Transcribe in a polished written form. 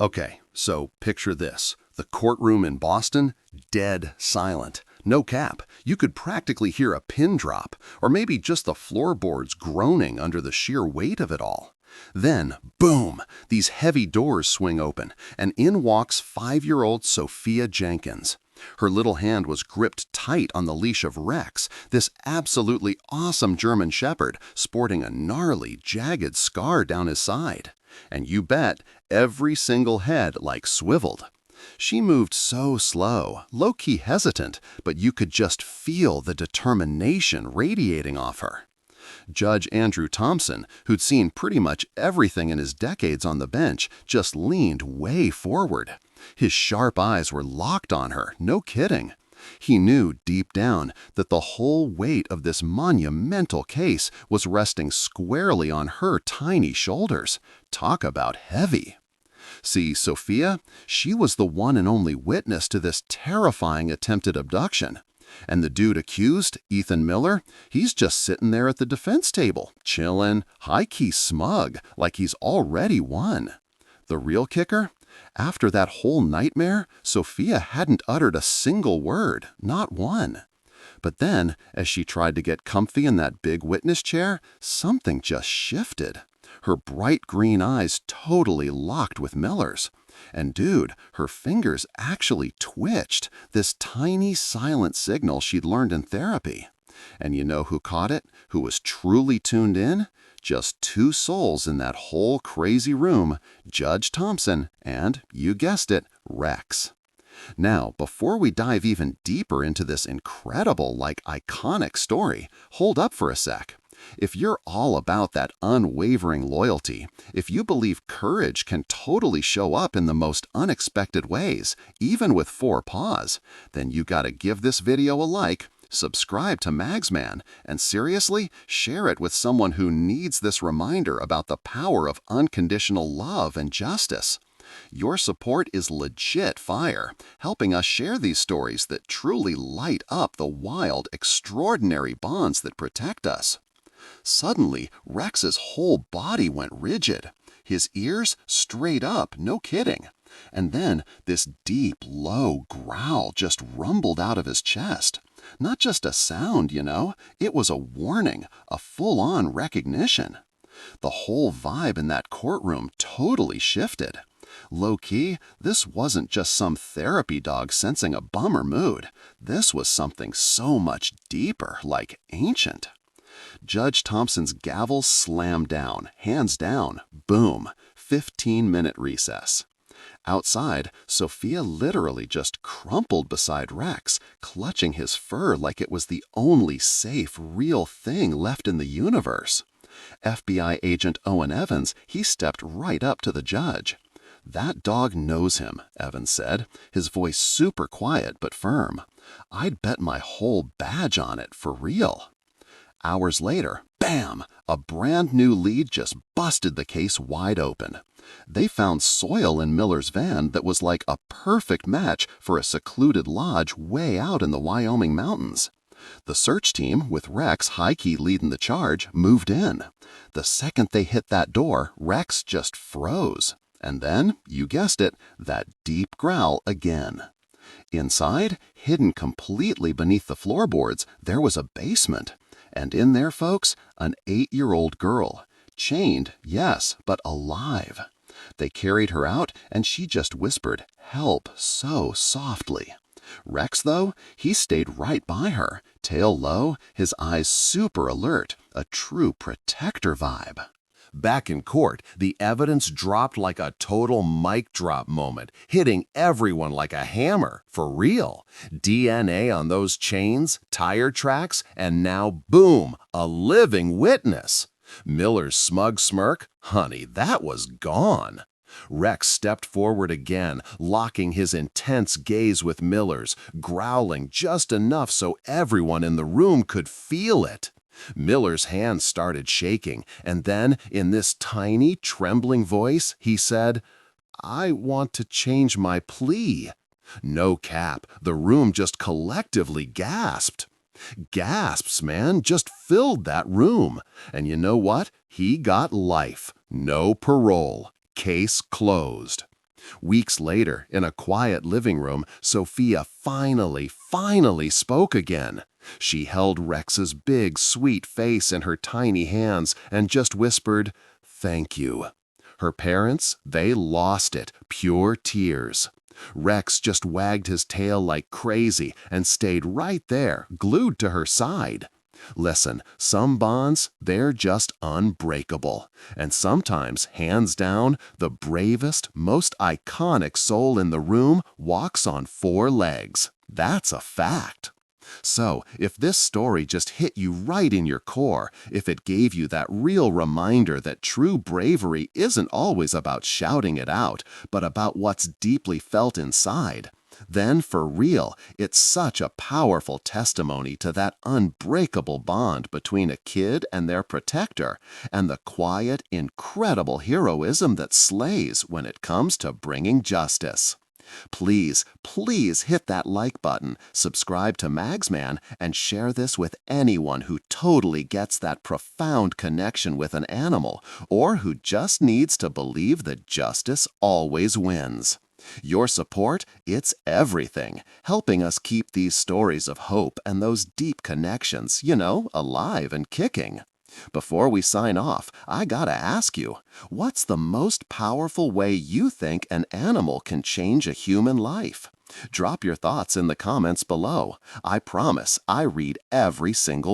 Okay, so picture this. The courtroom in Boston, dead silent. No cap. You could practically hear a pin drop, or maybe just the floorboards groaning under the sheer weight of it all. Then, boom, these heavy doors swing open, and in walks 5-year-old Sophia Jenkins. Her little hand was gripped tight on the leash of Rex, this absolutely awesome German shepherd sporting a gnarly, jagged scar down his side. And you bet, every single head like swiveled. She moved so slow, low-key hesitant, but you could just feel the determination radiating off her. Judge Andrew Thompson, who'd seen pretty much everything in his decades on the bench, just leaned way forward. His sharp eyes were locked on her, no kidding. He knew deep down that the whole weight of this monumental case was resting squarely on her tiny shoulders. Talk about heavy. See, Sophia, she was the one and only witness to this terrifying attempted abduction. And the dude accused, Ethan Miller, he's just sitting there at the defense table, chillin', high-key smug, like he's already won. The real kicker? After that whole nightmare, Sophia hadn't uttered a single word, not one. But then, as she tried to get comfy in that big witness chair, something just shifted. Her bright green eyes totally locked with Miller's. And dude, her fingers actually twitched, this tiny silent signal she'd learned in therapy. And you know who caught it? Who was truly tuned in? Just two souls in that whole crazy room, Judge Thompson and, you guessed it, Rex. Now, before we dive even deeper into this incredible, iconic story, hold up for a sec. If you're all about that unwavering loyalty, if you believe courage can totally show up in the most unexpected ways, even with 4 paws, then you gotta give this video a like, subscribe to MAGSMAN, and seriously, share it with someone who needs this reminder about the power of unconditional love and justice. Your support is legit fire, helping us share these stories that truly light up the wild, extraordinary bonds that protect us. Suddenly, Rex's whole body went rigid. His ears straight up, no kidding. And then this deep, low growl just rumbled out of his chest. Not just a sound, you know. It was a warning, a full-on recognition. The whole vibe in that courtroom totally shifted. Low-key, this wasn't just some therapy dog sensing a bummer mood. This was something so much deeper, like ancient. Judge Thompson's gavel slammed down, hands down, boom, 15-minute recess. Outside, Sophia literally just crumpled beside Rex, clutching his fur like it was the only safe, real thing left in the universe. FBI agent Owen Evans, he stepped right up to the judge. "That dog knows him," Evans said, his voice super quiet but firm. "I'd bet my whole badge on it, for real." Hours later, bam! A brand new lead just busted the case wide open. They found soil in Miller's van that was like a perfect match for a secluded lodge way out in the Wyoming mountains. The search team, with Rex high-key leading the charge, moved in. The second they hit that door, Rex just froze. And then, you guessed it, that deep growl again. Inside, hidden completely beneath the floorboards, there was a basement. And in there, folks, an 8-year-old girl. Chained, yes, but alive. They carried her out, and she just whispered, "Help," so softly. Rex, though, he stayed right by her, tail low, his eyes super alert, a true protector vibe. Back in court, the evidence dropped like a total mic drop moment, hitting everyone like a hammer, for real. DNA on those chains, tire tracks, and now, boom, a living witness. Miller's smug smirk, honey, that was gone. Rex stepped forward again, locking his intense gaze with Miller's, growling just enough so everyone in the room could feel it. Miller's hands started shaking, and then, in this tiny, trembling voice, he said, "I want to change my plea." No cap, the room just collectively gasped. Gasps, man, just filled that room. And you know what? He got life. No parole. Case closed. Weeks later, in a quiet living room, Sophia finally spoke again. She held Rex's big, sweet face in her tiny hands and just whispered, "Thank you." Her parents, they lost it, pure tears. Rex just wagged his tail like crazy and stayed right there, glued to her side. Listen, some bonds, they're just unbreakable. And sometimes, hands down, the bravest, most iconic soul in the room walks on 4 legs. That's a fact. So, if this story just hit you right in your core, if it gave you that real reminder that true bravery isn't always about shouting it out, but about what's deeply felt inside, then for real, it's such a powerful testimony to that unbreakable bond between a kid and their protector, and the quiet, incredible heroism that slays when it comes to bringing justice. Please hit that like button, subscribe to MAGSMAN, and share this with anyone who totally gets that profound connection with an animal, or who just needs to believe that justice always wins. Your support, it's everything, helping us keep these stories of hope and those deep connections, alive and kicking. Before we sign off, I gotta ask you, what's the most powerful way you think an animal can change a human life? Drop your thoughts in the comments below. I promise I read every single